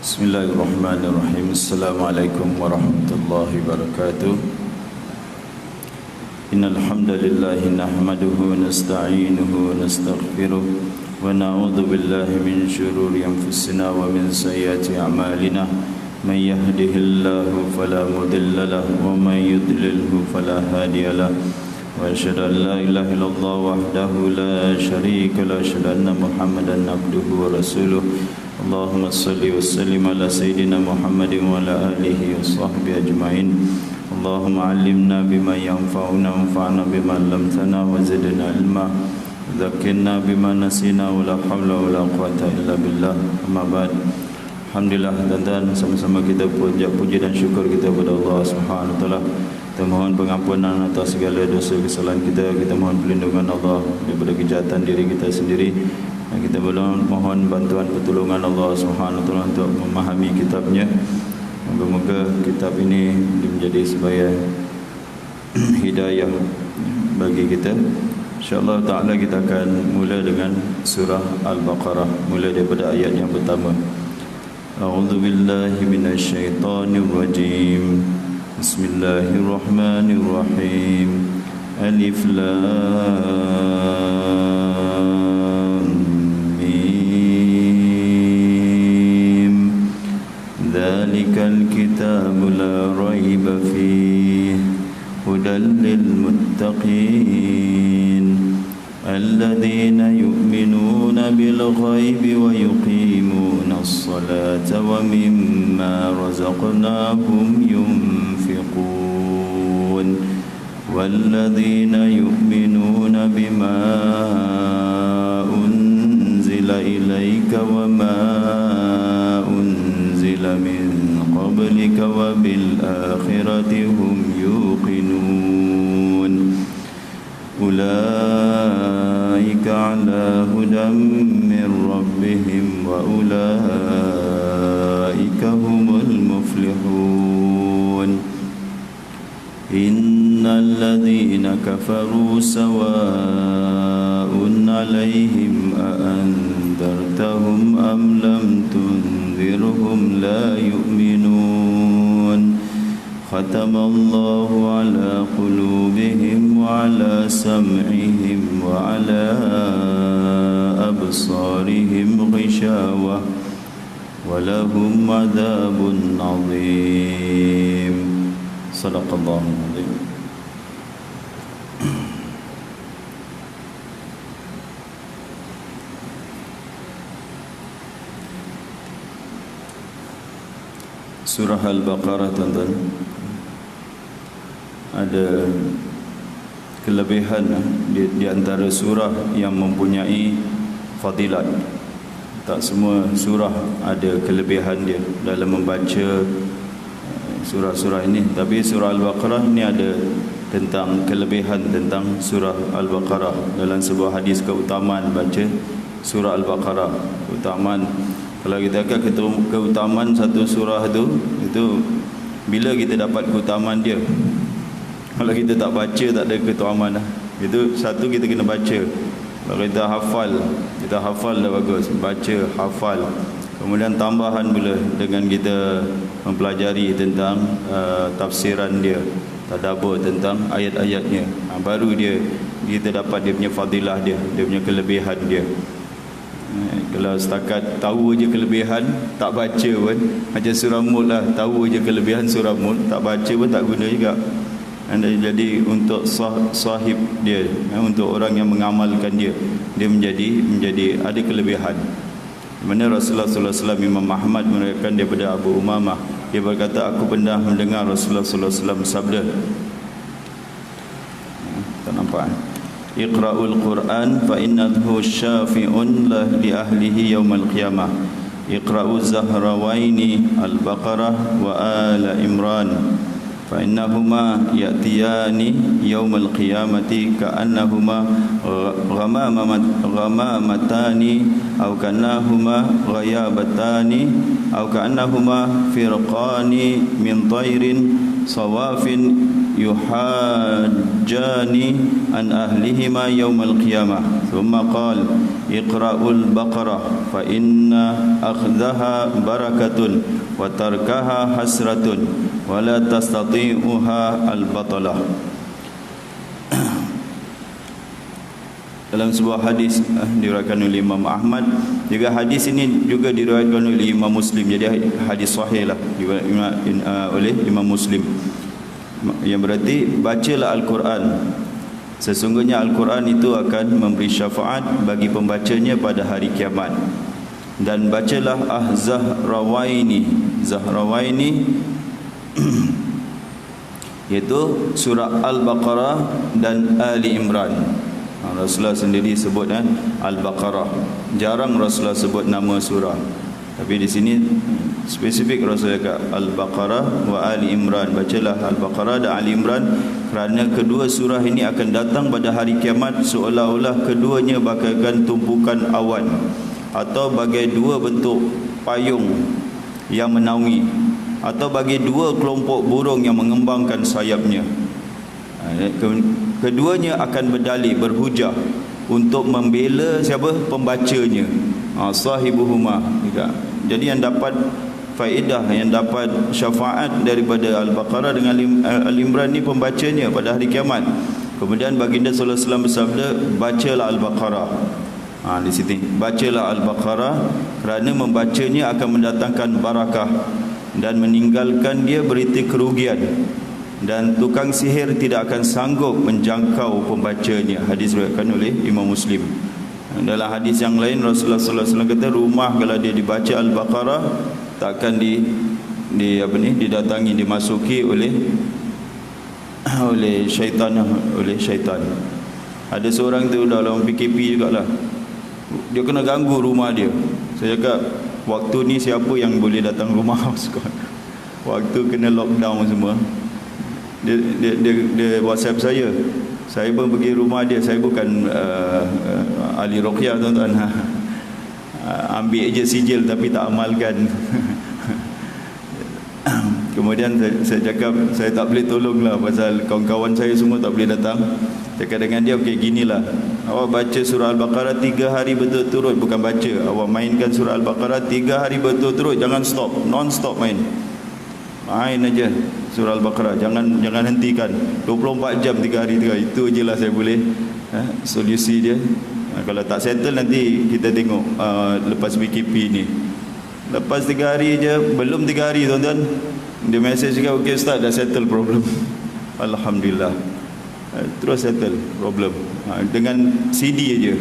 Bismillahirrahmanirrahim. Assalamualaikum warahmatullahi wabarakatuh. Innal hamdalillah nahmaduhu wa nasta'inuhu wa nastaghfiruh wa na'udzu billahi min shururi anfusina wa min sayyiati a'malina. Man yahdihillahu fala mudilla lahu wa man yudlilhu fala hadiya lahu. Wa asyhadu an la ilaha illallah wahdahu la syarika lahu wa asyhadu anna Muhammadan abduhu wa rasuluh. Allahumma salli wa sallim ala sayyidina Muhammadin wa ala alihi wa sahbihi ajma'in. Allahumma allimna bima yanfa'una wanfa'na bima 'allamtana wa zidna ilma. Dzakkirna bima nasina wa la haula wa la quwwata illa billah. Amma ba'd. Alhamdulillah, tuan-tuan, sama-sama kita puji dan syukur kita kepada Allah Subhanahu wa taala. Kita mohon pengampunan atas segala dosa kesalahan kita. Kita mohon perlindungan Allah daripada kejahatan diri kita sendiri. Dan kita mohon bantuan pertolongan Allah Subhanahu wa taala untuk memahami kitabnya. Moga-moga kitab ini menjadi sebagai hidayah bagi kita. InsyaAllah ta'ala kita akan mula dengan surah Al-Baqarah, mula daripada ayat yang pertama. A'udzu billahi minasyaitonir rajim. Bismillahirrahmanirrahim. Alif Lam Mim. Dzalikal kitabu la raiba fihi hudan lil muttaqin alladzina yu'minuna bil ghaibi wa yuqimuna as-salata wa mimma razaqnahum yunfiqun walladzina yu'minuna bima unzila ilayka wa ma unzila min qablika wa bil akhirati hum yuqinun ulaika ala hudan min rabbihim wa ulaika humul muflihun innal ladzina kafaru sawa'un 'alaihim a andartahum am lam tunzirhum la yu'minun khatamallahu ala qulubihim wa ala sam'ihim wa ala absarihim ghishawah wa lahum adhabun 'azim. Sadaqallahu azim. Surah Al-Baqarah, tuan-tuan, ada kelebihan di antara surah yang mempunyai fadilat. Tak semua surah ada kelebihan dia dalam membaca surah-surah ini, tapi surah Al-Baqarah ini ada tentang kelebihan tentang surah Al-Baqarah. Dalam sebuah hadis keutamaan baca surah Al-Baqarah, keutamaan, kalau kita akan keutamaan satu surah itu bila kita dapat keutamaan dia. Kalau kita tak baca, tak ada keutamaan dah. Itu satu, kita kena baca. Kalau kita hafal dah bagus, baca, hafal. Kemudian tambahan pula dengan kita mempelajari tentang tafsiran dia, tadabbur tentang ayat-ayatnya, baru kita dapat dia punya fadilah dia punya kelebihan dia. Kalau setakat tahu je kelebihan, tak baca pun, macam surah Mulk lah, tahu je kelebihan surah Mulk, tak baca pun tak guna juga. Jadi untuk sahib dia, untuk orang yang mengamalkan dia menjadi ada kelebihan. Mana Rasulullah sallallahu alaihi wasallam, Imam Ahmad meriwayatkan daripada Abu Umamah, dia berkata, aku pernah mendengar Rasulullah sallallahu alaihi wasallam sabda, tak nampak, Iqra'ul Quran fa innahu syafi'un li ahlihi yaumal qiyamah. Iqra'u Zahrawaini Al-Baqarah wa Ala Imran fa innahuma ya'tiyani yaumal qiyamati ka'annahuma ghamamatani aw kannahuma ghayabatani aw ka'annahuma firqani min tayrin sawafin yuhajjani an ahlihima yawmal qiyamah. Thumma qala iqra'ul baqarah fa inna akhdaha barakatun wa tarkaha hasratun wa la tastati'uha al-batalah. Dalam sebuah hadis diriwayatkan oleh Imam Ahmad, juga hadis ini juga diriwayatkan oleh Imam Muslim. Jadi hadis sahih lah oleh Imam Muslim, yang berarti bacalah Al-Quran. Sesungguhnya Al-Quran itu akan memberi syafaat bagi pembacanya pada hari kiamat. Dan bacalah Zahrawaini iaitu surah Al-Baqarah dan Ali Imran. Rasulullah sendiri sebut Al-Baqarah. Jarang Rasulullah sebut nama surah, tapi di sini spesifik Rasulullah kata Al-Baqarah wa Ali Imran. Bacalah Al-Baqarah dan Ali Imran, kerana kedua surah ini akan datang pada hari kiamat seolah-olah keduanya bagaikan tumpukan awan atau bagai dua bentuk payung yang menaungi, atau bagi dua kelompok burung yang mengembangkan sayapnya. Keduanya akan berdalih, berhujah untuk membela siapa? Pembacanya, sahibuhuma. Jadi yang dapat faedah, yang dapat syafaat daripada Al-Baqarah dengan Al-Imran ni pembacanya pada hari kiamat. Kemudian baginda sallallahu alaihi wasallam bersabda, bacalah Al-Baqarah. Di sini bacalah Al-Baqarah, kerana membacanya akan mendatangkan barakah dan meninggalkan dia berita kerugian, dan tukang sihir tidak akan sanggup menjangkau pembacanya. Hadis diriwayatkan oleh Imam Muslim. Dalam hadis yang lain Rasulullah sallallahu alaihi wasallam kata, rumah kalau dia dibaca Al-Baqarah takkan didatangi, dimasuki oleh syaitan. Ada seorang tu dalam PKP jugalah, dia kena ganggu rumah dia. Saya cakap, waktu ni siapa yang boleh datang rumah waktu kena lockdown semua. Dia WhatsApp saya pun pergi rumah dia. Saya bukan ahli ruqyah tuan-tuan. Ambil je sijil tapi tak amalkan. Kemudian saya cakap, saya tak boleh tolong lah, pasal kawan-kawan saya semua tak boleh datang. Cakap dengan dia, okey ginilah, awak baca surah Al-Baqarah 3 hari betul-turut. Bukan baca, awak mainkan surah Al-Baqarah 3 hari betul-turut. Jangan stop, non-stop main aja surah Al-Baqarah, jangan hentikan 24 jam 3 hari. Itu je lah saya boleh solusi dia. Kalau tak settle nanti kita tengok lepas BKP ni. Lepas 3 hari je, belum 3 hari tuan-tuan, dia message juga, okey Ustaz dah settle problem. Alhamdulillah, terus settle problem dengan CD aja.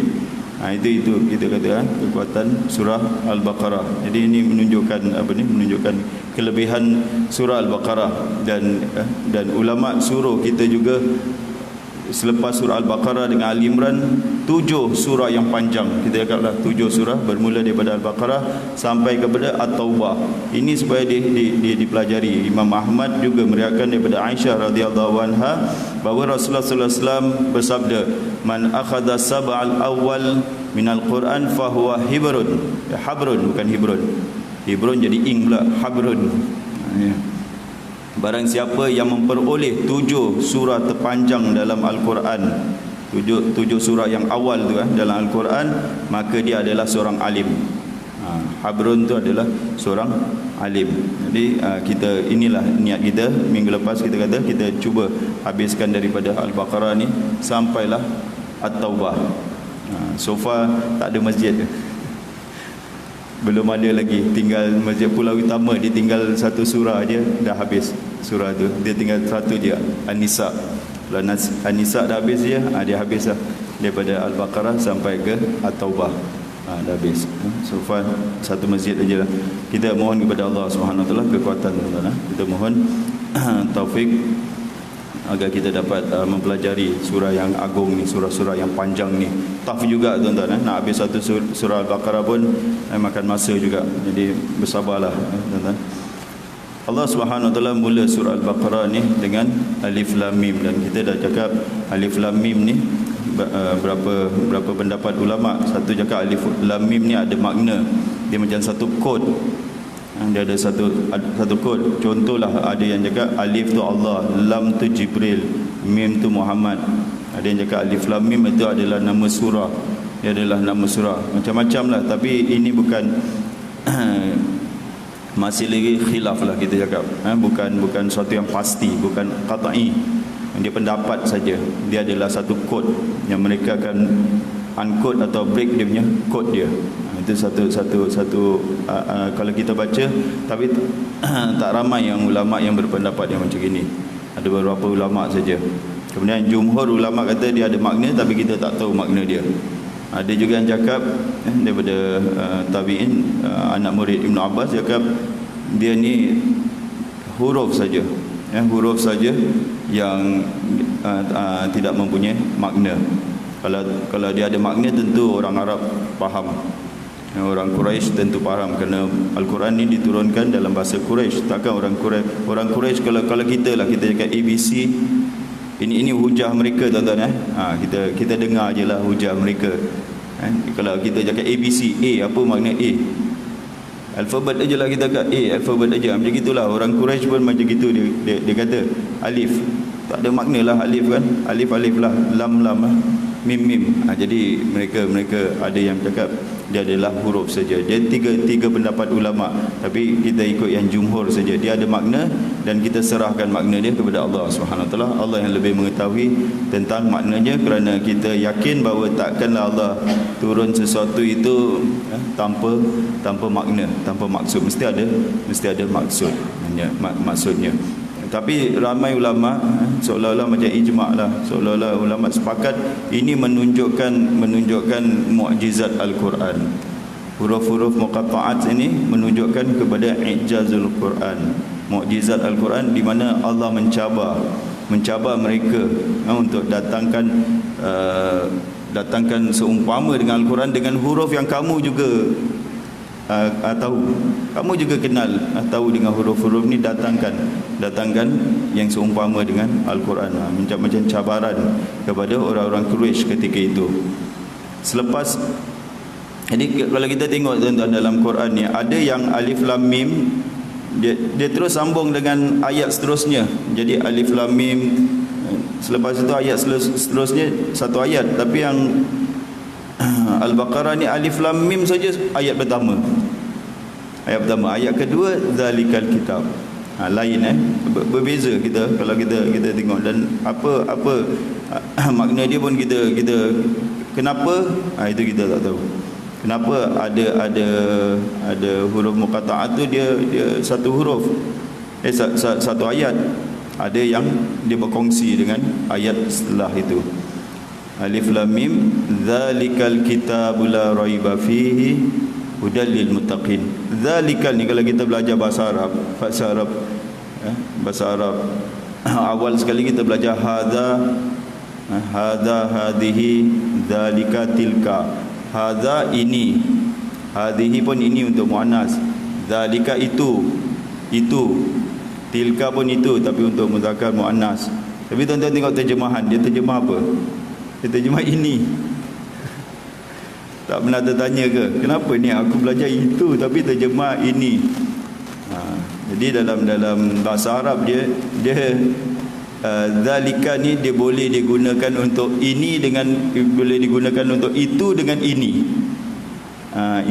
Itu kita kata kekuatan surah Al-Baqarah. Jadi ini menunjukkan menunjukkan kelebihan surah Al-Baqarah, dan ulama suruh kita juga selepas surah Al-Baqarah dengan Ali Imran 7 surah yang panjang. Kita cakaplah 7 surah bermula daripada Al-Baqarah sampai kepada At-Taubah. Ini supaya dia dipelajari. Imam Ahmad juga meriwayatkan daripada Aisyah radhiyallahu anha bahawa Rasulullah sallallahu alaihi wasallam bersabda, man akhadha sab'al awwal minal Quran fahuwa hibrun. Habrun, bukan hibrun. Hibrun jadi ing pula, habrun. Barang siapa yang memperoleh 7 surah terpanjang dalam Al-Quran, 7 surah yang awal tu dalam Al-Quran, maka dia adalah seorang alim. Habrun tu adalah seorang alim. Jadi inilah niat kita. Minggu lepas kita kata kita cuba habiskan daripada Al-Baqarah ni sampailah At-Taubah. So far tak ada masjid, belum ada lagi. Tinggal Masjid Pulau Utama, dia tinggal 1 surah je dah habis surah tu. Dia tinggal 1 je, An-Nisa. Kalau An-Nisa dah habis je, dia habis lah daripada Al-Baqarah sampai ke At-Taubah. Dah habis. So far 1 masjid aja lah. Kita mohon kepada Allah Subhanahu Wa Taala kekuatan, tuan-tuan. Kita mohon taufik agar kita dapat mempelajari surah yang agung ni, surah-surah yang panjang ni. Tough juga tuan-tuan, nak habis 1 surah Al-Baqarah pun makan masa juga. Jadi bersabarlah tuan-tuan. Allah Subhanahu Wa Taala mula surah Al-Baqarah ni dengan Alif Lam Mim, dan kita dah cakap Alif Lam Mim ni berapa pendapat ulama. Satu cakap Alif Lam Mim ni ada makna, dia macam satu kod Dia ada satu kod. Contohlah ada yang cakap alif tu Allah, lam tu Jibril, mim tu Muhammad. Ada yang cakap alif lam mim itu adalah nama surah. Dia adalah nama surah. Macam-macam lah. Tapi ini bukan masih lagi khilaf lah kita cakap. Bukan suatu yang pasti, bukan qat'i. Dia pendapat saja. Dia adalah satu kod yang mereka akan unquote atau break dia punya kod dia. Itu satu kalau kita baca, tapi tak ramai yang ulama yang berpendapat yang macam ini. Ada beberapa ulama saja. Kemudian jumhur ulama kata dia ada makna, tapi kita tak tahu makna dia. Ada juga yang cakap daripada tabi'in, anak murid Ibn Abbas, cakap dia ni huruf saja, huruf saja yang tidak mempunyai makna. Kalau dia ada makna, tentu orang Arab faham. Orang Quraisy tentu faham, kerana Al-Quran ni diturunkan dalam bahasa Quraisy. Takkan orang Quraisy kalau kita lah, kita cakap ABC, ini hujah mereka, tuan-tuan. Kita dengar je lah hujah mereka. Kalau kita cakap ABC, A, apa makna A? Alfabet aja lah kita kata A, alfabet aja. Macam gitulah orang Quraisy pun macam gitu. Dia kata alif, tak ada makna lah alif kan. Alif lah, lam lah, mim. Jadi mereka ada yang cakap dia adalah huruf saja. Dia tiga pendapat ulama, tapi kita ikut yang jumhur saja. Dia ada makna dan kita serahkan makna dia kepada Allah Subhanahu Wa Taala. Allah yang lebih mengetahui tentang maknanya, kerana kita yakin bahawa takkanlah Allah turun sesuatu itu tanpa makna, tanpa maksud. Mesti ada maksudnya. Tapi ramai ulama seolah-olah macam ijma' lah, seolah-olah ulama sepakat ini menunjukkan mukjizat Al-Quran. Huruf-huruf muqatta'at ini menunjukkan kepada i'jazul Quran, mukjizat Al-Quran, di mana Allah mencabar mereka untuk datangkan seumpama dengan Al-Quran dengan huruf yang kamu juga tahu, kamu juga kenal, tahu dengan huruf-huruf ni. Datangkan yang seumpama dengan Al-Quran. Macam cabaran kepada orang-orang Quraisy ketika itu. Selepas, jadi kalau kita tengok tuan-tuan dalam Quran ni, ada yang alif lam mim, dia terus sambung dengan ayat seterusnya. Jadi alif lam mim, selepas itu ayat seterusnya satu ayat. Tapi yang Al-Baqarah ni alif lam mim saja ayat pertama. Ayat kedua zalikal kitab. Lain berbeza kita kalau kita tengok, dan apa makna dia pun kita kenapa itu kita tak tahu. Kenapa ada huruf muqatta'at tu dia satu huruf, satu ayat. Ada yang dia berkongsi dengan ayat setelah itu. Alif lam mim zalikal kitabu la raiba fihi hudal lil muttaqin. Zalikal ni kalau kita belajar bahasa Arab awal sekali kita belajar hadza, hadhihi, zalika, tilka. Hadza ini, hadhihi pun ini untuk muannas, zalika itu, tilka pun itu tapi untuk muzakkar muannas. Tapi tuan-tuan tengok terjemahan, dia terjemah apa? Dia terjemah ini. Tak pernah tertanya ke kenapa ni aku belajar itu tapi terjemah ini? Jadi dalam bahasa Arab dia zalika ni dia boleh digunakan untuk ini dengan, boleh digunakan untuk itu dengan ini.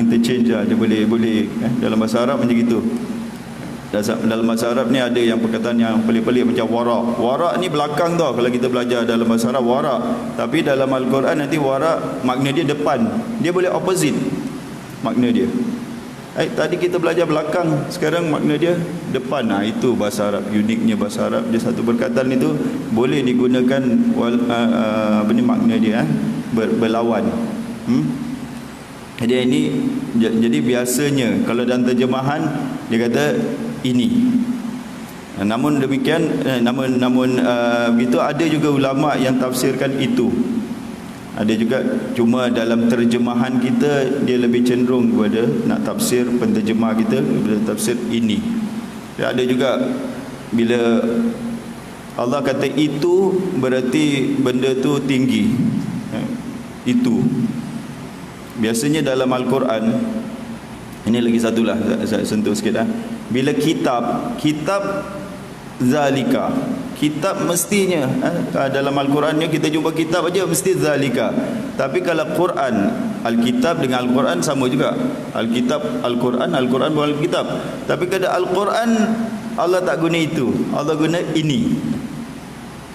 Interchange lah, dia boleh dalam bahasa Arab macam gitu. Dalam bahasa Arab ni ada yang perkataan yang pelik-pelik macam warak. Warak ni belakang tau kalau kita belajar dalam bahasa Arab, warak. Tapi dalam Al-Quran nanti warak makna dia depan. Dia boleh opposite makna dia. Tadi kita belajar belakang, sekarang makna dia depan. Itu bahasa Arab, uniknya bahasa Arab. Dia satu perkataan itu boleh digunakan makna dia berlawan. Jadi biasanya kalau dalam terjemahan dia kata ini. Namun demikian, begitu ada juga ulama yang tafsirkan itu. Ada juga, cuma dalam terjemahan kita dia lebih cenderung kepada nak tafsir, penterjemah kita kepada tafsir ini. Dan ada juga bila Allah kata itu, berarti benda tu tinggi. Itu biasanya dalam Al-Quran Ini lagi satulah saya sentuh sikit Bila kitab zalika, kitab mestinya dalam Al-Qurannya kita jumpa kitab aja mesti zalika. Tapi kalau Quran, Alkitab dengan Al-Quran sama juga. Alkitab Al-Quran, Al-Quran bukan Alkitab. Tapi kalau Al-Quran Allah tak guna itu, Allah guna ini.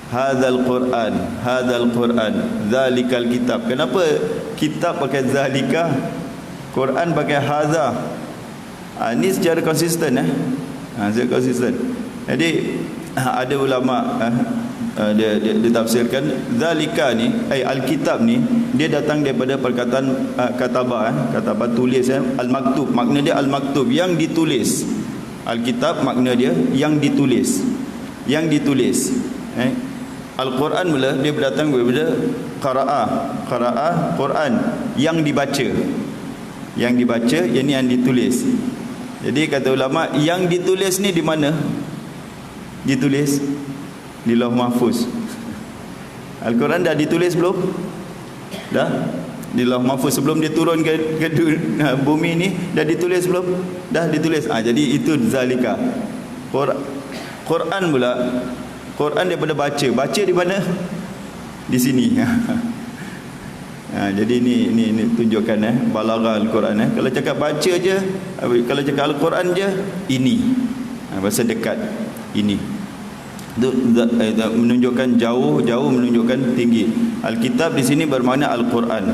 Hadzal Quran, hadzal Quran, zalikal kitab. Kenapa kitab pakai zalika, Quran pakai hadza? Ini secara konsisten secara konsisten. Jadi ada ulama dia tafsirkan zalika ni alkitab ni dia datang daripada perkataan katabah tulis al-maktub, makna dia al-maktub yang ditulis. Alkitab makna dia yang ditulis. Al-Quran mula dia berdatang daripada qara'a Quran yang dibaca. Yang dibaca ini yang ditulis. Jadi kata ulama yang ditulis ni di mana? Ditulis di Lauh Mahfuz. Al-Quran dah ditulis belum? Dah di Lauh Mahfuz sebelum dia turun ke bumi ni dah ditulis belum? Dah ditulis. Jadi itu zalika. Quran pula, Quran daripada baca di mana? Di sini. Jadi ini tunjukkan balaghah Al-Quran. Kalau cakap baca je, kalau cakap Al-Quran je, ini bahasa dekat ini. Itu menunjukkan jauh menunjukkan tinggi. Alkitab di sini bermakna Al-Quran.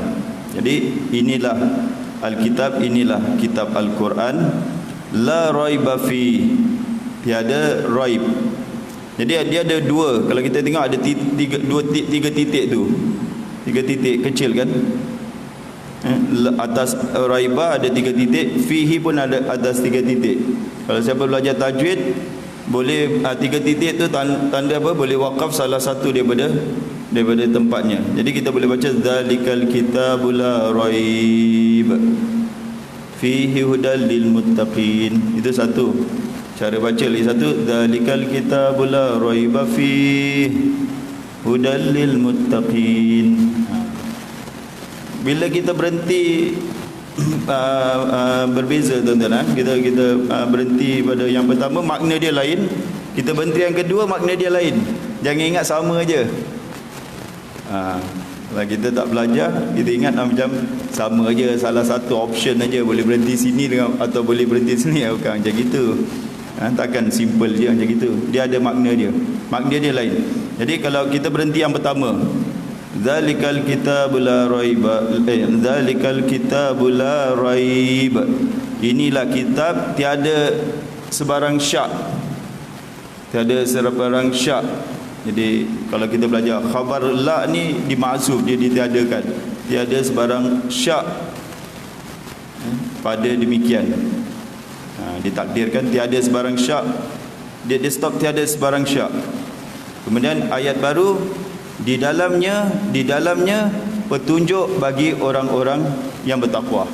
Jadi inilah Alkitab, inilah kitab Al-Quran. La raiba fi, tiada raib. Jadi dia ada dua. Kalau kita tengok ada tiga titik tu. Tiga titik kecil kan. Atas raiba ada tiga titik, fihi pun ada atas tiga titik. Kalau siapa belajar tajwid boleh tiga titik tu tanda apa? Boleh wakaf salah satu daripada tempatnya. Jadi kita boleh baca zalikal kitabul la raib fihi hudal lil muttaqin. Itu satu cara baca. Lagi satu zalikal kitabul la raiba fihi hudal lil muttaqin. Bila kita berhenti berbeza tuan-tuan, kita berhenti pada yang pertama makna dia lain, kita berhenti yang kedua makna dia lain. Jangan ingat sama aja. Kalau kita tak belajar, kita ingat macam sama aja, salah satu option aja, boleh berhenti sini dengan atau boleh berhenti sini, bukan macam gitu. Takkan simple je macam gitu. Dia ada makna dia lain. Jadi kalau kita berhenti yang pertama, zalikal kitabul la raiba, zalikal kitabul la raib, inilah kitab tiada sebarang syak, tiada sebarang syak. Jadi kalau kita belajar khabar la ni dimaksud, dia ditiadakan, tiada sebarang syak pada demikian. Ditakdirkan tiada sebarang syak, dia stop tiada sebarang syak. Kemudian ayat baru, di dalamnya petunjuk bagi orang-orang yang bertakwa.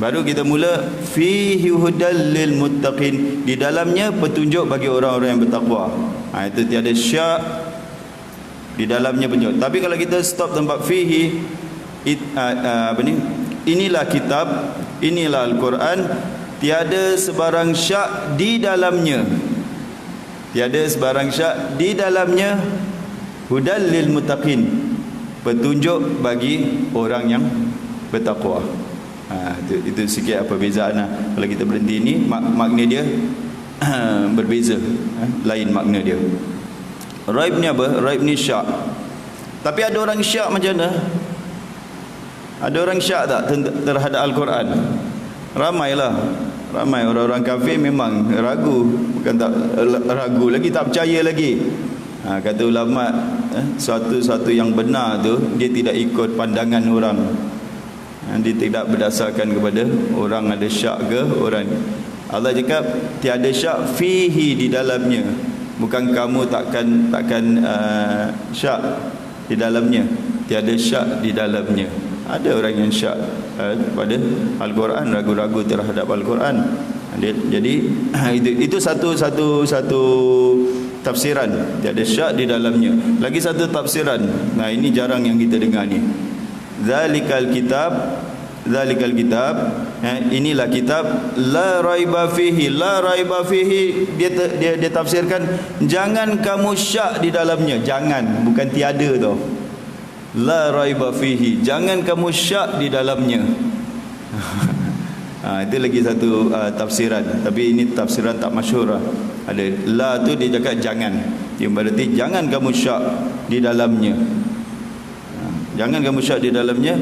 Baru kita mula fihi hudal lil muttaqin, di dalamnya petunjuk bagi orang-orang yang bertakwa. Itu tiada syak, di dalamnya petunjuk. Tapi kalau kita stop tempat fihi, inilah kitab, inilah Al-Quran, tiada sebarang syak di dalamnya. Tiada sebarang syak di dalamnya. Hudal lil muttaqin, petunjuk bagi orang yang bertakwa. Itu sikit perbezaan. Kalau kita berhenti ni, makna dia berbeza, lain makna dia. Raib ni apa? Raib ni syak. Tapi ada orang syak macam mana? Ada orang syak tak terhadap Al-Quran? Ramai orang-orang kafir memang ragu, bukan tak ragu lagi, tak percaya lagi. Kata ulama, suatu yang benar tu dia tidak ikut pandangan orang. Dia tidak berdasarkan kepada orang ada syak ke orang. Allah cakap tiada syak fihi, di dalamnya. Bukan kamu takkan syak di dalamnya. Tiada syak di dalamnya. Ada orang yang syak pada Al-Quran, ragu-ragu terhadap Al-Quran. Jadi itu satu tafsiran, tiada syak di dalamnya. Lagi satu tafsiran, ini jarang yang kita dengar ni. Zalikal kitab Zalikal kitab, inilah kitab la raiba fihi. La raiba fihi dia tafsirkan jangan kamu syak di dalamnya. Jangan, bukan tiada tau. La raiba fihi, jangan kamu syak di dalamnya. Itu lagi satu tafsiran, tapi ini tafsiran tak masyhur. Ada la tu dia cakap jangan, yang berarti jangan kamu syak di dalamnya. Jangan kamu syak di dalamnya.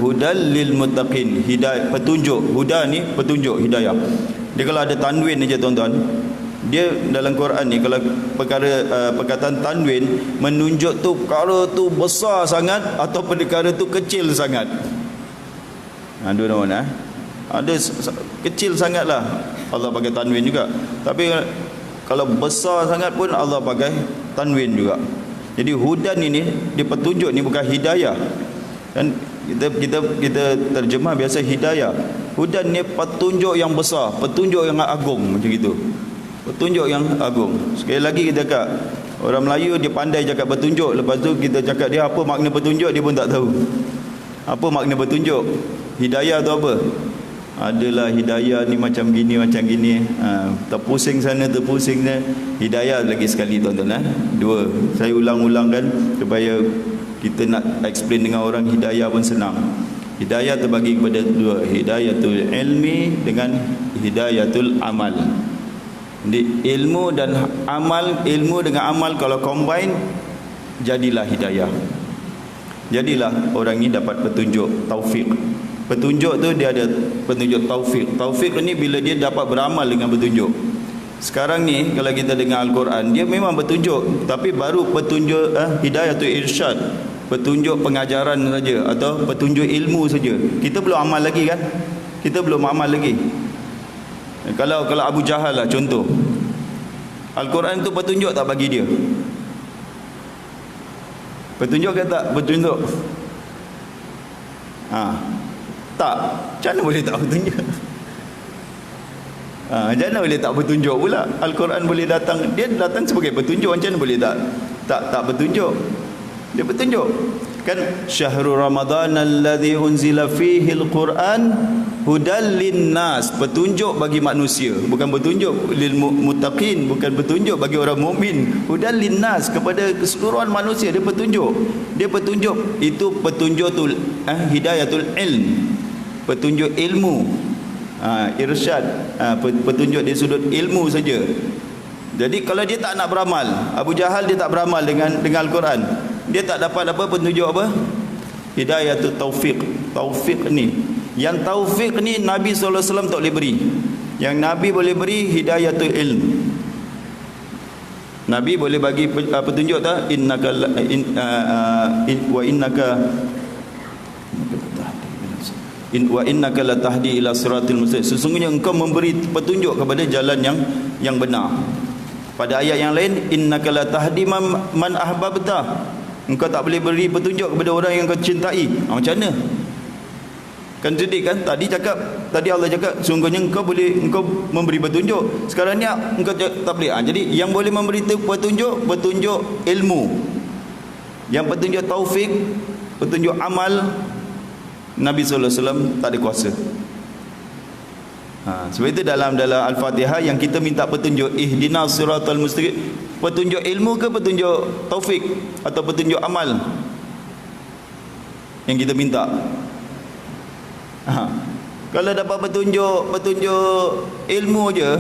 Hudal lil muttaqin, hidayah, petunjuk. Huda ni petunjuk, hidayah. Dia kalau ada tanwin aja tuan-tuan, dia dalam Quran ni kalau perkataan tanwin menunjuk tu perkara tu besar sangat atau perkara tu kecil sangat. Dua nama ada kecil sangatlah Allah pakai tanwin juga, tapi kalau besar sangat pun Allah pakai tanwin juga. Jadi hudan ini, dia petunjuk ni bukan hidayah. Dan kita terjemah biasa hidayah. Hudan ni petunjuk yang besar, petunjuk yang agung, macam gitu. Petunjuk yang agung. Sekali lagi kita cakap, orang Melayu dia pandai cakap petunjuk, lepas tu kita cakap dia apa makna petunjuk dia pun tak tahu. Apa makna petunjuk? Hidayah tu apa? Adalah hidayah ni macam gini, terpusing sana terpusing sana. Hidayah lagi sekali tuan-tuan. Dua, saya ulang-ulangkan supaya kita nak explain dengan orang. Hidayah pun senang. Hidayah terbagi kepada dua, hidayatul ilmi dengan hidayatul amal. Jadi ilmu dan amal, ilmu dengan amal kalau combine, jadilah hidayah. Jadilah orang ini dapat petunjuk, taufik. Petunjuk tu dia ada petunjuk taufik. Taufik ni bila dia dapat beramal dengan petunjuk. Sekarang ni kalau kita dengar Al-Quran, dia memang petunjuk, tapi baru petunjuk hidayah tu irsyad, petunjuk pengajaran saja atau petunjuk ilmu saja. Kita belum amal lagi kan? Kita belum amal lagi. Kalau Abu Jahal lah contoh, Al-Quran tu petunjuk tak bagi dia? Petunjuk ke tak? Petunjuk. Tak. Macam mana boleh tak petunjuk? Macam mana boleh tak petunjuk pula? Al-Quran boleh datang, dia datang sebagai petunjuk. Macam mana boleh tak petunjuk? Dia petunjuk. Kan syahrul Ramadan alladzi unzila fihi al-Quran hudal linnas, petunjuk bagi manusia, bukan petunjuk lil muttaqin, bukan petunjuk bagi orang mukmin. Hudal linnas, kepada keseluruhan manusia dia petunjuk. Dia petunjuk itu petunjuk hidayatul ilm, petunjuk ilmu, irsyad, petunjuk dari sudut ilmu saja. Jadi kalau dia tak nak beramal, Abu Jahal dia tak beramal dengan Al-Quran, dia tak dapat apa petunjuk apa? Hidayatul taufik. Taufik ni, yang taufik ni Nabi SAW tak boleh beri. Yang Nabi boleh beri hidayatul ilm. Nabi boleh bagi petunjuk tak? Wa innaka latahdi ila siratil mustaqim. Sesungguhnya engkau memberi petunjuk kepada jalan yang benar. Pada ayat yang lain, innaka latahdi man ahbabta. Engkau tak boleh beri petunjuk kepada orang yang kau cintai. Macam mana? Kan sedih kan? Tadi Allah cakap sungguhnya engkau memberi petunjuk. Sekarang ni engkau tak boleh. Jadi yang boleh memberi petunjuk ilmu. Yang petunjuk taufik, petunjuk amal, Nabi SAW tak ada kuasa. Sebab itu dalam Al-Fatihah yang kita minta petunjuk ihdinas siratal mustaqim, petunjuk ilmu ke petunjuk taufik atau petunjuk amal yang kita minta? Kalau dapat petunjuk ilmu je,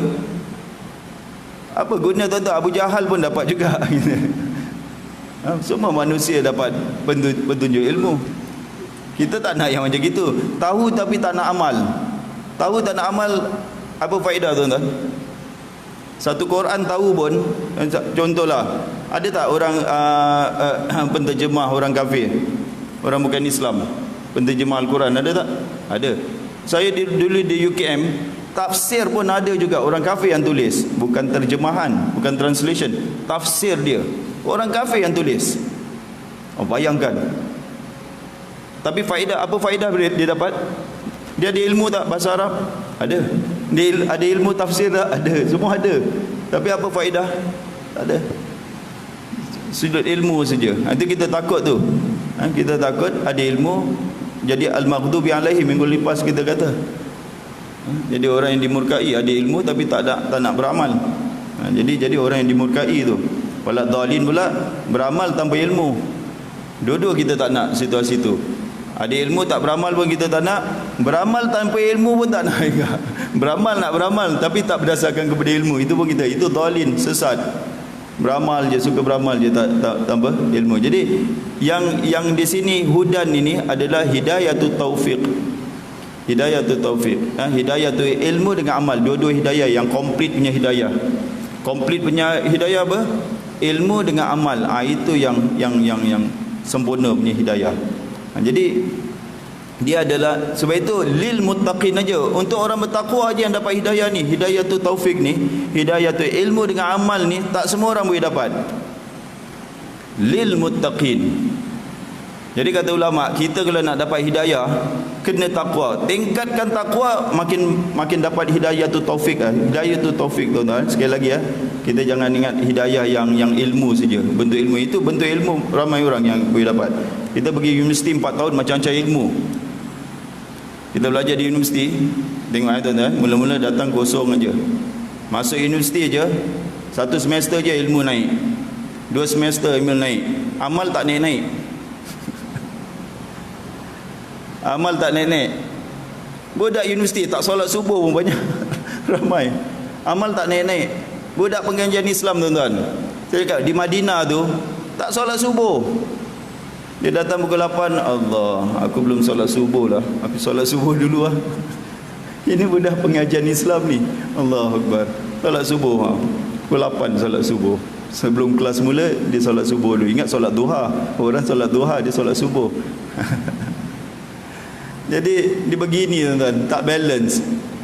apa guna tuan-tuan? Abu Jahal pun dapat juga. Semua manusia dapat petunjuk ilmu. Kita tak nak yang macam gitu. Tahu tapi tak nak amal. Tahu tak nak amal, apa faedah tuan-tuan? Satu Quran tahu pun, contohlah, ada tak orang penterjemah orang kafir, orang bukan Islam, penterjemah Al-Quran, ada tak? Ada. Saya dulu di UKM, tafsir pun ada juga orang kafir yang tulis, bukan terjemahan, bukan translation, tafsir dia orang kafir yang tulis. Bayangkan. Tapi faedah, apa faedah dia dapat? Dia ada ilmu tak bahasa Arab? Ada. Dia ada ilmu tafsir tak? Ada. Semua ada. Tapi apa faedah? Tak ada. Sudut ilmu saja. Nanti kita takut tu. Kita takut ada ilmu, jadi al-maghdubi alaihim minggu lepas kita kata. Jadi orang yang dimurkai ada ilmu tapi tak nak beramal. Jadi orang yang dimurkai tu. Wala dhalin pula beramal tanpa ilmu. Dua-dua kita tak nak situasi tu. Ada ilmu tak beramal pun kita tak nak. Beramal tanpa ilmu pun tak nak juga. Beramal nak beramal tapi tak berdasarkan kepada ilmu, itu pun kita, itu dhalin, sesat. Beramal je, suka beramal je tak tanpa ilmu. Jadi yang di sini hudan ini adalah hidayatut taufiq. Hidayatut taufiq. Hidayatut ilmu dengan amal, dua-dua hidayah yang komplit punya hidayah. Komplit punya hidayah apa? Ilmu dengan amal. Itu yang sempurna punya hidayah. Jadi dia adalah, sebab itu lil muttaqin aja, untuk orang bertakwa aja yang dapat hidayah ni, hidayatul taufik ni, hidayatul ilmu dengan amal ni, tak semua orang boleh dapat. Lil muttaqin. Jadi kata ulama, kita kalau nak dapat hidayah kena takwa. Tingkatkan takwa, makin dapat hidayatul taufik. Hidayatul taufik, tuan-tuan, sekali lagi kita jangan ingat hidayah yang ilmu saja. Bentuk ilmu itu bentuk ilmu ramai orang yang boleh dapat. Kita pergi universiti 4 tahun macam-macam ilmu. Kita belajar di universiti, tengok tuan-tuan, mula-mula datang kosong aja. Masuk universiti aja, 1 semester je ilmu naik, 2 semester ilmu naik, amal tak naik-naik. Amal tak naik-naik. Budak universiti tak solat subuh pun banyak. Ramai. Amal tak naik-naik. Budak pengajian Islam, tuan-tuan, saya cakap di Madinah tu tak solat subuh. Dia datang pukul 8, Allah, aku belum solat subuh lah, aku solat subuh dulu lah. Ini budak pengajian Islam ni, Allah Akbar, solat subuh pukul 8 solat subuh. Sebelum kelas mula dia solat subuh dulu. Ingat solat duha, orang solat duha, dia solat subuh. Jadi dia begini, tuan-tuan, tak balance.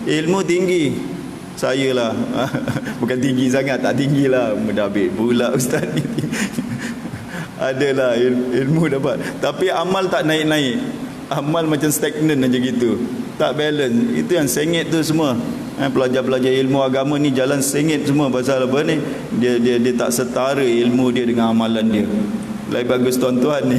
Ilmu tinggi, saya lah bukan tinggi sangat, tak tinggi lah, mendabit pula ustaz ni. Adalah ilmu dapat, tapi amal tak naik-naik. Amal macam stagnan aja gitu, tak balance. Itu yang sengit tu semua. Pelajar-pelajar ilmu agama ni jalan sengit semua. Pasal apa ni? Dia tak setara ilmu dia dengan amalan dia. Lebih bagus tuan-tuan ni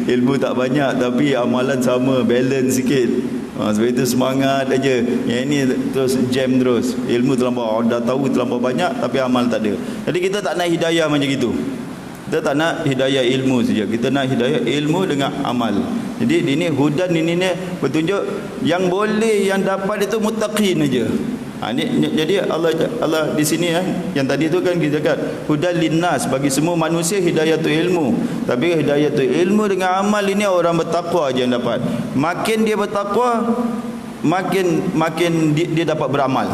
ilmu tak banyak tapi amalan sama, balance sikit. Sebab itu semangat aja. Yang ini terus jam terus. Ilmu terlampau, dah tahu terlampau banyak tapi amal tak ada. Jadi kita tak nak hidayah macam gitu. Kita tak nak hidayah ilmu saja. Kita nak hidayah ilmu dengan amal. Jadi ini hudan, ini petunjuk yang boleh, yang dapat itu muttaqin aja. Jadi Allah di sini yang tadi tu kan kita cakap hudan linnas, bagi semua manusia hidayatul ilmu. Tapi hidayatul ilmu dengan amal ini orang bertakwa aja yang dapat. Makin dia bertakwa, makin dia dapat beramal.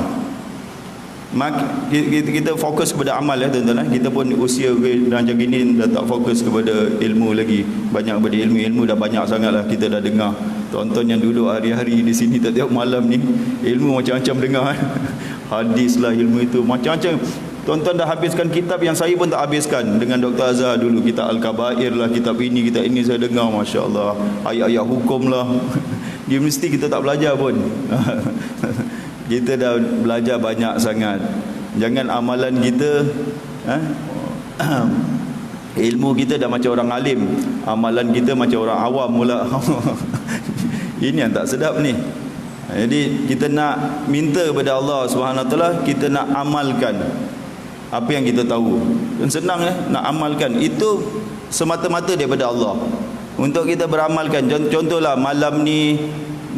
Kita fokus kepada amal tuan-tuan. Kita pun usia macam gini dah tak fokus kepada ilmu lagi. Banyak kepada ilmu dah banyak sangat lah kita dah dengar. Tonton yang duduk hari-hari di sini tiap malam ni, ilmu macam-macam dengar. Hadis lah ilmu itu macam-macam. Tuan-tuan dah habiskan kitab yang saya pun tak habiskan dengan Dr. Azhar dulu. Kitab Al-Kabair lah, kitab ini saya dengar, masya-Allah. Ayat-ayat hukum lah. Di universiti kita tak belajar pun. Kita dah belajar banyak sangat. Jangan amalan kita ilmu kita dah macam orang alim, amalan kita macam orang awam pula. Ini yang tak sedap ni. Jadi kita nak minta kepada Allah Subhanahu Wa Taala, kita nak amalkan apa yang kita tahu. Dan senang nak amalkan itu semata-mata daripada Allah. Untuk kita beramalkan, contohlah malam ni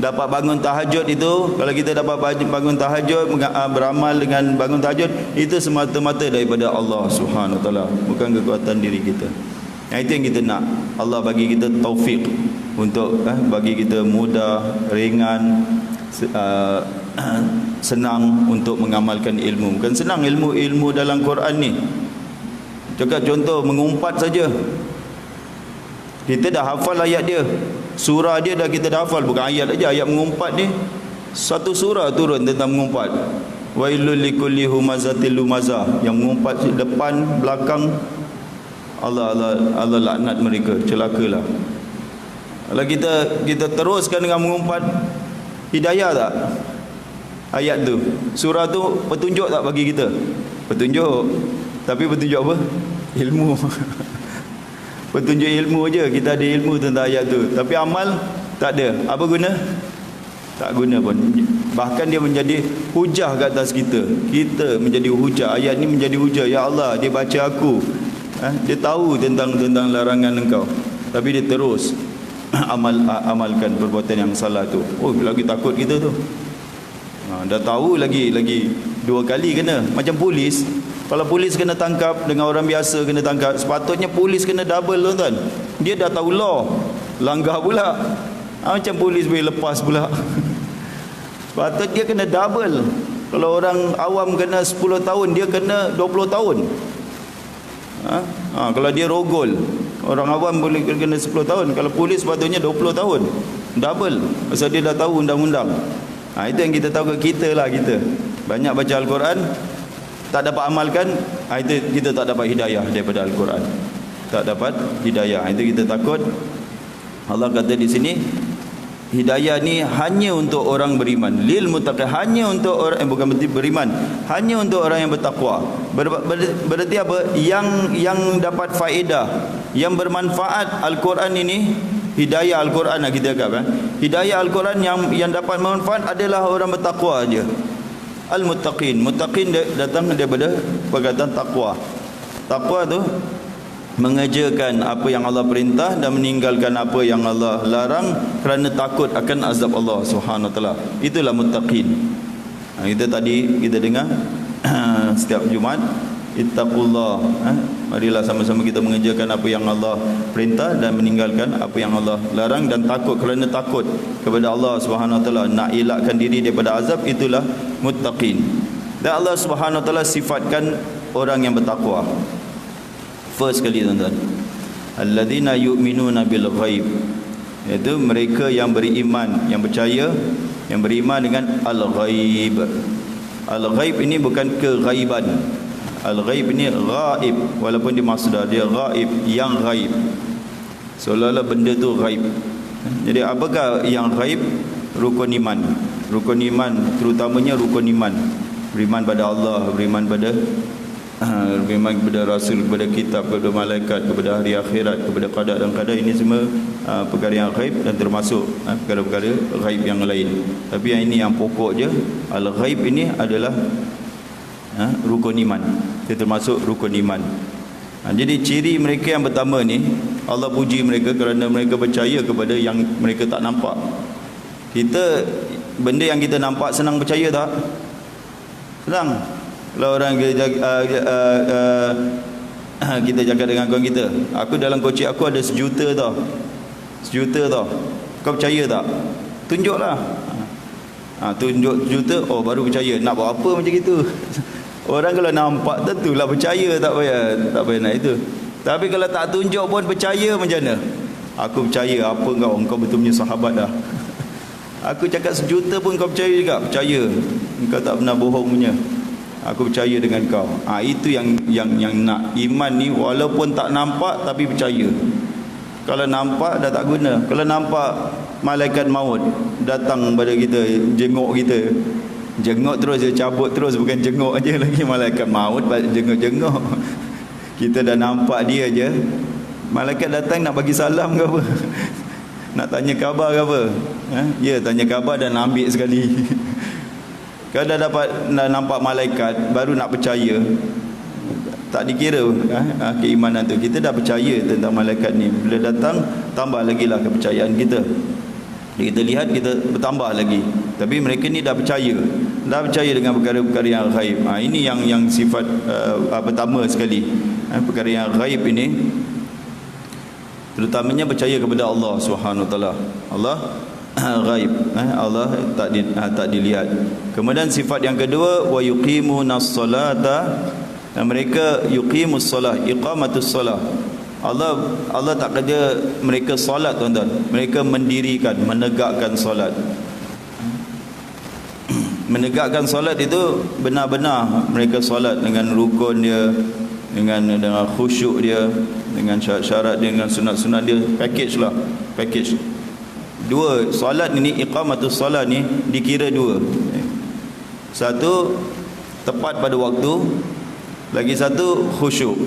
dapat bangun tahajud itu, kalau kita dapat bangun tahajud, beramal dengan bangun tahajud, itu semata-mata daripada Allah Subhanahu Wa Taala, bukan kekuatan diri kita. Itu yang kita nak. Allah bagi kita taufik untuk bagi kita mudah, ringan, senang untuk mengamalkan ilmu. Bukan senang ilmu dalam Quran ni. Cakap contoh mengumpat saja, kita dah hafal ayat dia, surah dia kita dah hafal, bukan ayat aja. Ayat mengumpat ni satu surah turun tentang mengumpat. Wailul likulli humazatil lumazah, yang mengumpat depan belakang, Allah laknat mereka, celakalah. Kalau kita teruskan dengan mengumpat, hidayah tak ayat tu? Surah tu petunjuk tak bagi kita? Petunjuk. Tapi petunjuk apa? Ilmu. Petunjuk ilmu aja, kita ada ilmu tentang ayat tu, tapi amal Tak ada. Apa guna? Tak guna pun. Bahkan dia menjadi hujah ke atas kita. Kita menjadi hujah. Ayat ni menjadi hujah. Ya Allah, dia baca aku. Dia tahu tentang larangan engkau, tapi dia terus amalkan perbuatan yang salah tu. Oh, lagi takut kita tu. Dah tahu lagi 2 kali kena. Macam polis. Kalau polis kena tangkap dengan orang biasa kena tangkap, sepatutnya polis kena double, tuan-tuan. Dia dah tahu law, langgar pula. Macam polis boleh lepas pula. Sepatutnya dia kena double. Kalau orang awam kena 10 tahun, dia kena 20 tahun. Kalau dia rogol, orang awam boleh kena 10 tahun. Kalau polis sepatutnya 20 tahun. Double. Pasal dia dah tahu undang-undang. Itu yang kita tahu ke kita lah. Kita banyak baca Al-Quran, tak dapat amalkan, itu kita tak dapat hidayah daripada Al-Quran. Tak dapat hidayah. Itu kita takut. Allah kata di sini, hidayah ni hanya untuk orang beriman. Lil muttaqin, hanya untuk orang bukan beriman, hanya untuk orang yang bertakwa. Berarti apa? Yang dapat faedah, yang bermanfaat Al-Quran ini, hidayah Al-Quran lah kita anggap. Hidayah Al-Quran yang dapat manfaat adalah orang bertakwa aja. Al-muttaqin. Muttaqin datang daripada perkataan takwa. Takwa tu mengerjakan apa yang Allah perintah dan meninggalkan apa yang Allah larang kerana takut akan azab Allah Subhanahu Wa Taala. Itulah muttaqin. Kita dengar setiap Jumaat, ittaqullah. Marilah sama-sama kita mengerjakan apa yang Allah perintah dan meninggalkan apa yang Allah larang, dan takut kerana takut kepada Allah Subhanahu Wa Taala, nak elakkan diri daripada azab. Itulah muttaqin. Dan Allah Subhanahu Wa Taala sifatkan orang yang bertakwa. First kali, tuan-tuan, alladzina yu'minuna bil ghaib, iaitu mereka yang beriman, yang percaya, yang beriman dengan al-ghaib. Al-ghaib ini bukan keghaiban. Al-ghaib ini ghaib, walaupun di masdar dia ghaib, yang ghaib, seolah-olah benda tu ghaib. Jadi apakah yang ghaib? Rukun iman. Rukun iman, terutamanya rukun iman. Beriman pada Allah, beriman pada Rasul, kepada kitab, kepada malaikat, kepada hari akhirat, kepada qada dan qadar. Ini semua perkara yang ghaib, dan termasuk perkara-perkara ghaib yang lain. Tapi yang ini yang pokok je. Al-ghaib ini adalah rukun iman. Dia termasuk rukun iman. Jadi ciri mereka yang pertama ni, Allah puji mereka kerana mereka percaya kepada yang mereka tak nampak. Kita, benda yang kita nampak senang percaya tak? Senang. Kalau orang kita cakap dengan kawan kita, aku dalam kocik aku ada 1 juta tau, 1 juta tau, kau percaya tak? Tunjuklah. Tunjuk 1 juta, oh baru percaya. Nak buat apa macam itu? Orang kalau nampak tentulah percaya, tak payah nak itu. Tapi kalau tak tunjuk pun percaya, macam mana? Aku percaya. Apa kau betul punya sahabat dah. Aku cakap 1 juta pun kau percaya juga? Percaya. Engkau tak pernah bohong punya. Aku percaya dengan kau. Itu yang nak. Iman ni walaupun tak nampak tapi percaya. Kalau nampak dah tak guna. Kalau nampak malaikat maut datang pada kita, jenguk kita, jenguk terus, dia cabut terus, bukan jenguk aja lagi, malaikat maut jenguk-jenguk. Kita dah nampak dia je, malaikat datang nak bagi salam ke apa? Nak tanya khabar ke apa? Ya, tanya khabar dan ambil sekali. Kalau dah nampak malaikat, baru nak percaya. Tak dikira keimanan tu. Kita dah percaya tentang malaikat ni. Bila datang, tambah lagi lah kepercayaan kita. Kita lihat, kita bertambah lagi. Tapi mereka ni dah percaya dengan perkara-perkara yang ghaib. Ini yang sifat pertama sekali. Perkara yang ghaib ini, terutamanya percaya kepada Allah Subhanahu Wa Taala. Allah ghaib, Allah tak dilihat. Kemudian sifat yang kedua, wa yuqimunas salata, mereka yuqimus salah, iqamatus salah. Allah tak kerja mereka solat, tuan-tuan. Mereka mendirikan, menegakkan solat. Menegakkan solat itu benar-benar mereka solat dengan rukun dia, dengan khusyuk dia, dengan syarat-syarat dia, dengan sunat-sunat dia. Package. Dua, solat ini, iqamatus solat ni dikira 2. Satu, tepat pada waktu. Lagi satu, khusyuk.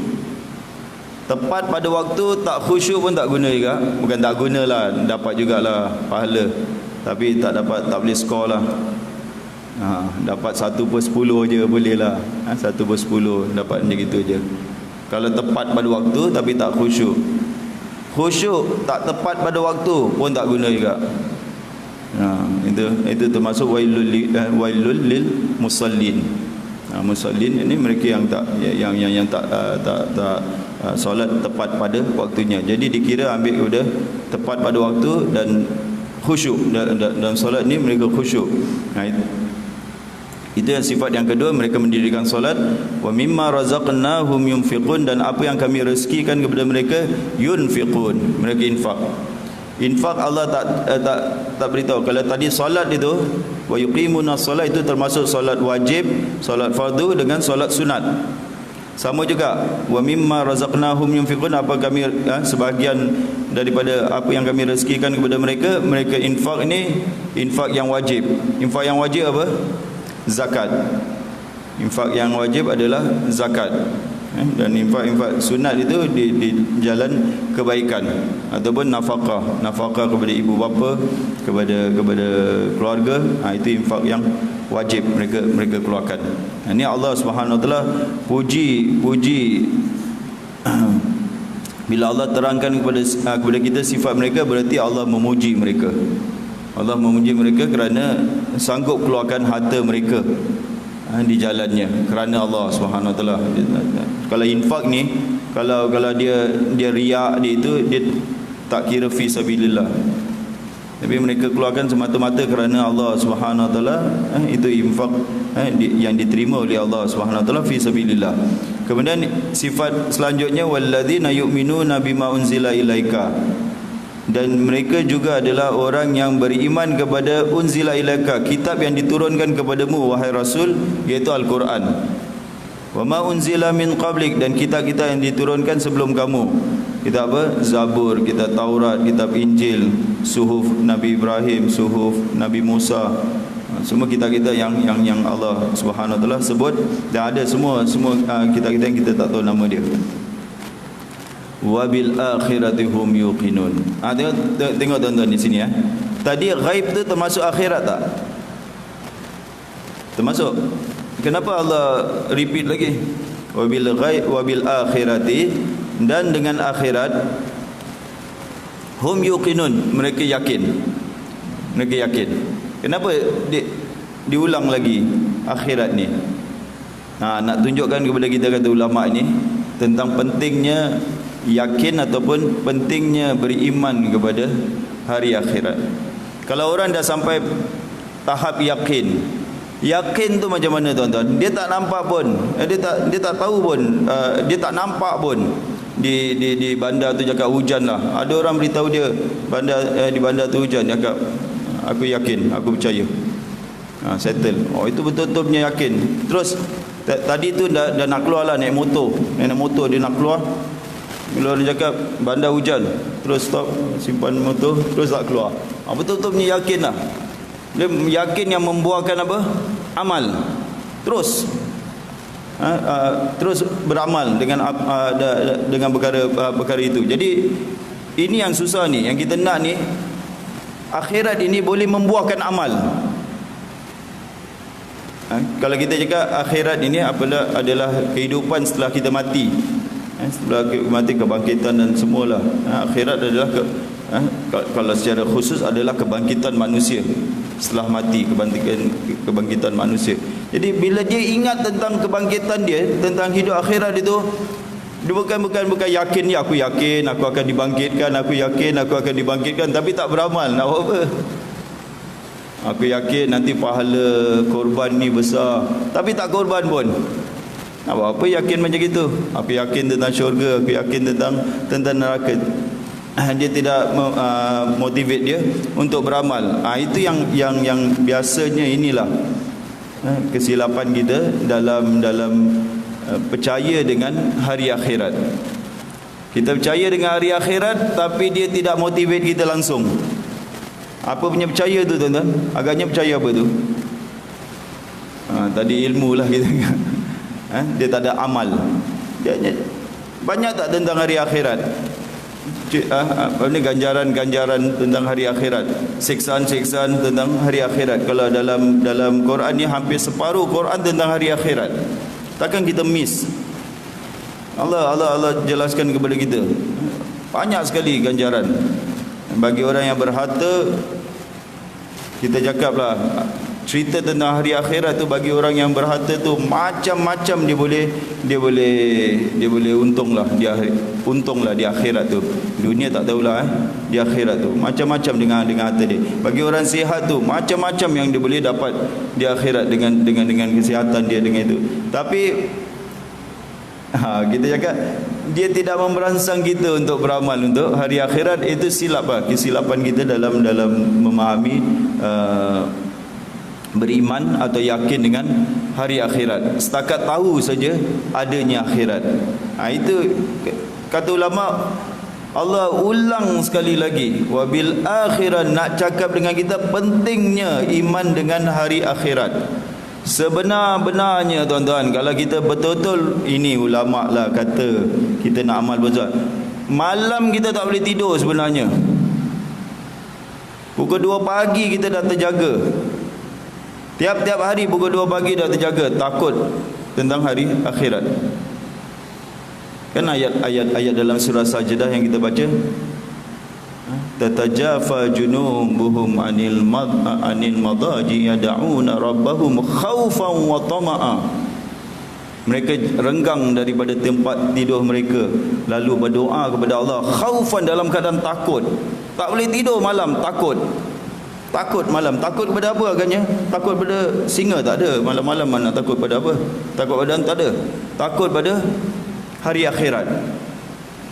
Tepat pada waktu, tak khusyuk pun tak guna juga. Bukan tak gunalah, dapat jugalah pahala, tapi tak dapat, tak boleh skor lah. Dapat 1/10 je boleh lah. 1/10 dapat macam gitu je. Kalau tepat pada waktu tapi tak khusyuk. Khusyuk tak tepat pada waktu pun tak guna juga. Itu termasuk wailul lil musallin. Musallin ini mereka yang tak solat tepat pada waktunya. Jadi dikira ambil kepada tepat pada waktu dan khusyuk dalam solat ni, mereka khusyuk. Itu yang sifat yang kedua, mereka mendirikan solat. Wa mimma razaqnahum yunfiqun, dan apa yang kami rezekikan kepada mereka yunfiqun, mereka infak. Infak Allah tak beritahu. Kalau tadi solat itu wa yuqimuna solat, itu termasuk solat wajib, solat fardu dengan solat sunat. Sama juga wa mimma razaqnahum yunfiqun, apa kami sebahagian daripada apa yang kami rezekikan kepada mereka, mereka infak. Ini infak yang wajib. Infak yang wajib apa? Zakat. Infak yang wajib adalah zakat. Dan infak sunat itu di jalan kebaikan ataupun nafkah kepada ibu bapa, kepada keluarga. Itu infak yang wajib mereka keluarkan. Ini Allah Subhanahu Wa Taala puji bila Allah terangkan kepada kita sifat mereka, berarti Allah memuji mereka. Allah memuji mereka kerana sanggup keluarkan harta mereka di jalannya kerana Allah Subhanahu Wa Taala. Kalau infak ni, kalau dia riak, dia tak kira fi sabilillah, tapi mereka keluarkan semata-mata kerana Allah Subhanahu Wa Taala, itu infak yang diterima oleh Allah Subhanahu Wa Taala fi sabilillah. Kemudian sifat selanjutnya walladzina yu'minuna bima unzila ilaika, dan mereka juga adalah orang yang beriman kepada unzila ilaika, kitab yang diturunkan kepadamu wahai Rasul, iaitu Al-Quran. Wa ma unzila min qablik, dan kitab-kitab yang diturunkan sebelum kamu. Kitab apa? Zabur, kitab Taurat, kitab Injil, suhuf Nabi Ibrahim, suhuf Nabi Musa. Semua kitab-kitab yang Allah Subhanahu Wa Taala sebut, dan ada semua kitab-kitab yang kita tak tahu nama dia. Wabil akhirati hum yuqinun. Tengok tuan-tuan di sini ya. Tadi ghaib tu termasuk akhirat tak? Termasuk. Kenapa Allah repeat lagi? Wabil ghaib wabil akhirati, dan dengan akhirat hum yuqinun, mereka yakin. Mereka yakin. Kenapa diulang lagi akhirat ni? Nak tunjukkan kepada kita, kata ulama ni, tentang pentingnya yakin ataupun pentingnya beriman kepada hari akhirat. Kalau orang dah sampai tahap yakin tu macam mana tuan-tuan? Dia tak nampak pun, dia tak tahu pun, dia tak nampak pun di bandar tu cakap hujan lah. Ada orang beritahu dia di bandar tu hujan, cakap aku yakin, aku percaya, settle. Itu betul-betul punya yakin. Terus tadi tu dah nak keluar lah, naik motor dia nak keluar. Bila dia cakap bandar hujan, terus stop, simpan motor, terus tak keluar. Betul-betul punya yakin lah. Dia yakin yang membuahkan apa? Amal. Terus beramal dengan perkara itu. Jadi ini yang susah ni, yang kita nak ni, akhirat ini boleh membuahkan amal. Kalau kita cakap akhirat ini adalah kehidupan setelah kita mati. Setelah mati, kebangkitan dan semualah. Akhirat adalah kalau secara khusus adalah kebangkitan manusia setelah mati, kebangkitan manusia. Jadi bila dia ingat tentang kebangkitan dia, tentang hidup akhirat itu, dia bukan yakin ni, aku yakin aku akan dibangkitkan, aku yakin aku akan dibangkitkan, tapi tak beramal. Nak buat apa? Aku yakin nanti pahala korban ni besar, tapi tak korban pun. Nak buat apa yakin macam itu? Aku yakin tentang syurga, aku yakin tentang neraka. Dia tidak motivate dia untuk beramal. Itu yang biasanya inilah kesilapan kita dalam percaya dengan hari akhirat. Kita percaya dengan hari akhirat, tapi dia tidak motivate kita langsung. Apa punya percaya tu tuan-tuan? Agaknya percaya apa tu? Tadi ilmu lah kita. Dia tak ada amal. Dia Banyak tak tentang hari akhirat? Ini ganjaran-ganjaran tentang hari akhirat, siksaan-siksaan tentang hari akhirat. Kalau dalam Quran ni hampir separuh Quran tentang hari akhirat. Takkan kita miss? Allah jelaskan kepada kita. Banyak sekali ganjaran. Bagi orang yang berharta, kita cakaplah cerita tentang hari akhirat tu, bagi orang yang berharta tu macam-macam dia boleh untunglah di akhirat tu. Dunia tak tahulah di akhirat tu macam-macam dengan harta dia. Bagi orang sihat tu macam-macam yang dia boleh dapat di akhirat dengan kesihatan dia dengan itu. Tapi kita cakap dia tidak memberansang kita untuk beramal untuk hari akhirat. Itu silap kesilapan kita dalam memahami beriman atau yakin dengan hari akhirat. Setakat tahu saja adanya akhirat. Itu kata ulama, Allah ulang sekali lagi, wabil akhirat, nak cakap dengan kita pentingnya iman dengan hari akhirat. Sebenar-benarnya tuan-tuan, kalau kita betul-betul, ini ulama lah kata kita nak amal besar, malam kita tak boleh tidur sebenarnya. Pukul 2 pagi kita dah terjaga. Tiap-tiap hari pukul 2 pagi dah terjaga, takut tentang hari akhirat. Kan ayat dalam surah Sajdah yang kita baca, tatajafa junubuhum anil madaji yad'una rabbahum khaufan wa tama'a. Mereka renggang daripada tempat tidur mereka, lalu berdoa kepada Allah khaufan, dalam keadaan takut. Tak boleh tidur malam, takut malam. Takut kepada apa agaknya? Takut pada singa? Tak ada. Malam-malam mana takut pada apa? Takut pada tak ada. Takut pada hari akhirat.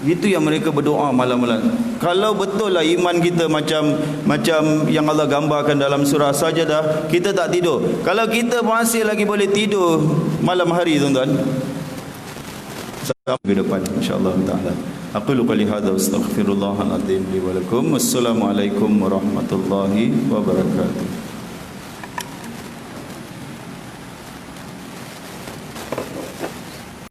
Itu yang mereka berdoa malam-malam. Kalau betul lah iman kita macam yang Allah gambarkan dalam surah Sajdah, kita tak tidur. Kalau kita masih lagi boleh tidur malam hari tuan-tuan, ke depan insya-Allah taala. Aqulu qali hadza astaghfirullahal azim li wa lakum. Wassalamualaikum warahmatullahi wabarakatuh.